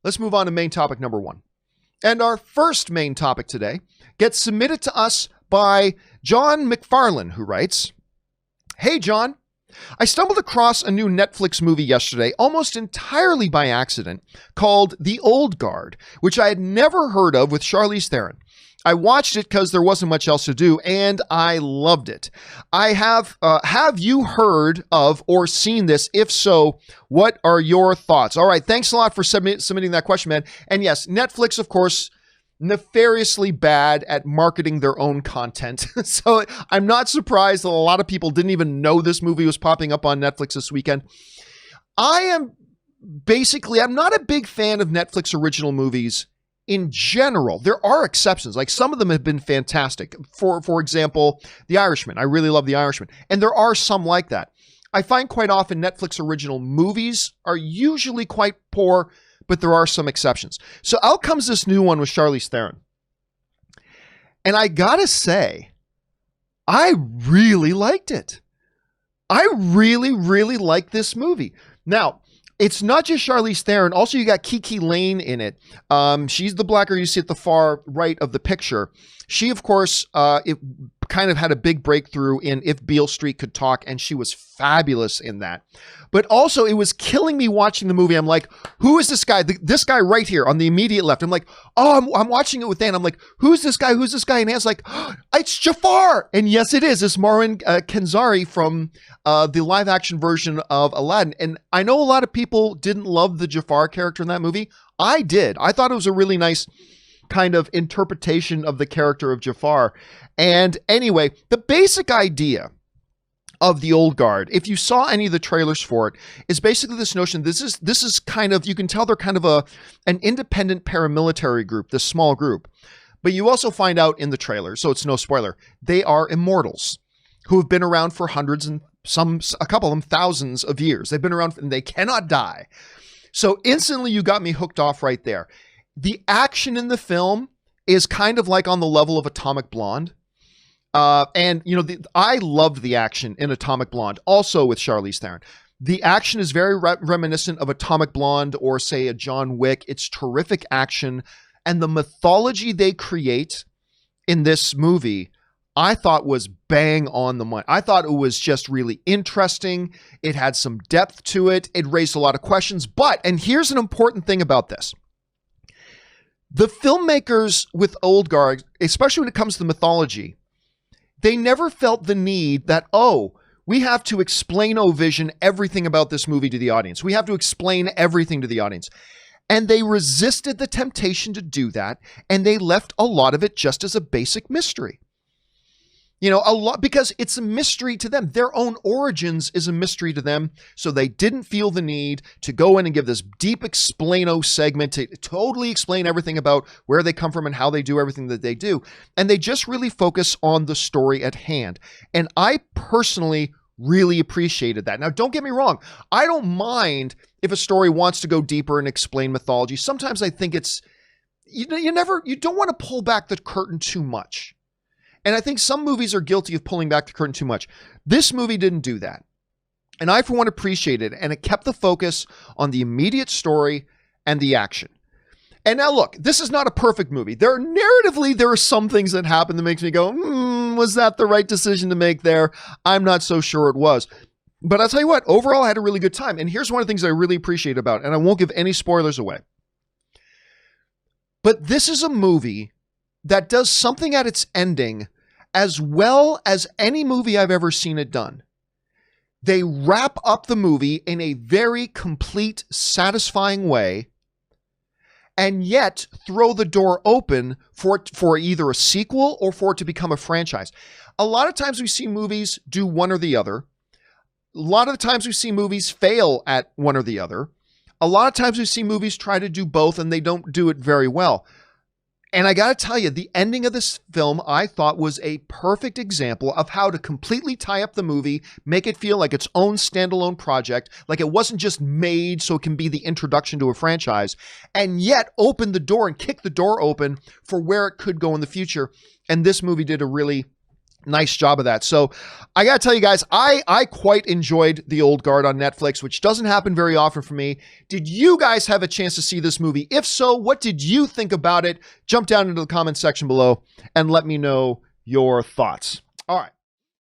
let's move on to main topic number 1. And our first main topic today gets submitted to us by John McFarland, who writes, "Hey, John. I stumbled across a new Netflix movie yesterday, almost entirely by accident, called The Old Guard, which I had never heard of, with Charlize Theron. I watched it because there wasn't much else to do, and I loved it. Have you heard of or seen this? If so, what are your thoughts?" All right, thanks a lot for submitting that question, man. And yes, Netflix, of course, nefariously bad at marketing their own content. So I'm not surprised that a lot of people didn't even know this movie was popping up on Netflix this weekend. I'm not a big fan of Netflix original movies in general. There are exceptions. Like, some of them have been fantastic. For example, The Irishman. I really love The Irishman. And there are some like that. I find quite often Netflix original movies are usually quite poor, but there are some exceptions. So out comes this new one with Charlize Theron. And I gotta say, I really liked it. I really, really like this movie. Now, it's not just Charlize Theron. Also, you got Kiki Lane in it. She's the black girl you see at the far right of the picture. She, of course, it kind of had a big breakthrough in If Beale Street Could Talk, and she was fabulous in that. But also, it was killing me watching the movie. I'm like, who is this guy? This guy right here on the immediate left. I'm like, oh, I'm watching it with Dan. I'm like, who's this guy? Who's this guy? And Dan's like, oh, it's Jafar. And yes, it is. It's Marwan Kenzari from the live action version of Aladdin. And I know a lot of people didn't love the Jafar character in that movie. I did. I thought it was a really nice kind of interpretation of the character of Jafar. And anyway, the basic idea of The Old Guard, if you saw any of the trailers for it, is basically this notion. This is kind of, you can tell they're kind of an independent paramilitary group, this small group. But you also find out in the trailer, so it's no spoiler, they are immortals who have been around for hundreds and a couple of them thousands of years. They've been around and they cannot die. So instantly you got me hooked off right there. The action in the film is kind of like on the level of Atomic Blonde. And, you know, I loved the action in Atomic Blonde, also with Charlize Theron. The action is very reminiscent of Atomic Blonde or, say, a John Wick. It's terrific action. And the mythology they create in this movie, I thought was bang on the money. I thought it was just really interesting. It had some depth to it. It raised a lot of questions. But, and here's an important thing about this. The filmmakers with Old Guard, especially when it comes to mythology, they never felt the need that, oh, we have to explain O-Vision everything about this movie to the audience. We have to explain everything to the audience. And they resisted the temptation to do that, and they left a lot of it just as a basic mystery. You know, a lot, because it's a mystery to them. Their own origins is a mystery to them. So they didn't feel the need to go in and give this deep explain-o segment to totally explain everything about where they come from and how they do everything that they do. And they just really focus on the story at hand. And I personally really appreciated that. Now, don't get me wrong. I don't mind if a story wants to go deeper and explain mythology. Sometimes I think it's, you don't want to pull back the curtain too much. And I think some movies are guilty of pulling back the curtain too much. This movie didn't do that. And I, for one, appreciated it. And it kept the focus on the immediate story and the action. And now, look, this is not a perfect movie. Narratively, there are some things that happen that makes me go, was that the right decision to make there? I'm not so sure it was. But I'll tell you what, overall, I had a really good time. And here's one of the things I really appreciate about it, and I won't give any spoilers away. But this is a movie that does something at its ending as well as any movie I've ever seen it done. They wrap up the movie in a very complete, satisfying way, and yet throw the door open for either a sequel or for it to become a franchise. A lot of times we see movies do one or the other. A lot of the times we see movies fail at one or the other. A lot of times we see movies try to do both and they don't do it very well. And I got to tell you, the ending of this film, I thought, was a perfect example of how to completely tie up the movie, make it feel like its own standalone project, like it wasn't just made so it can be the introduction to a franchise, and yet open the door and kick the door open for where it could go in the future. And this movie did a really nice job of that. So I got to tell you guys, I quite enjoyed The Old Guard on Netflix, which doesn't happen very often for me. Did you guys have a chance to see this movie? If so, what did you think about it? Jump down into the comments section below and let me know your thoughts.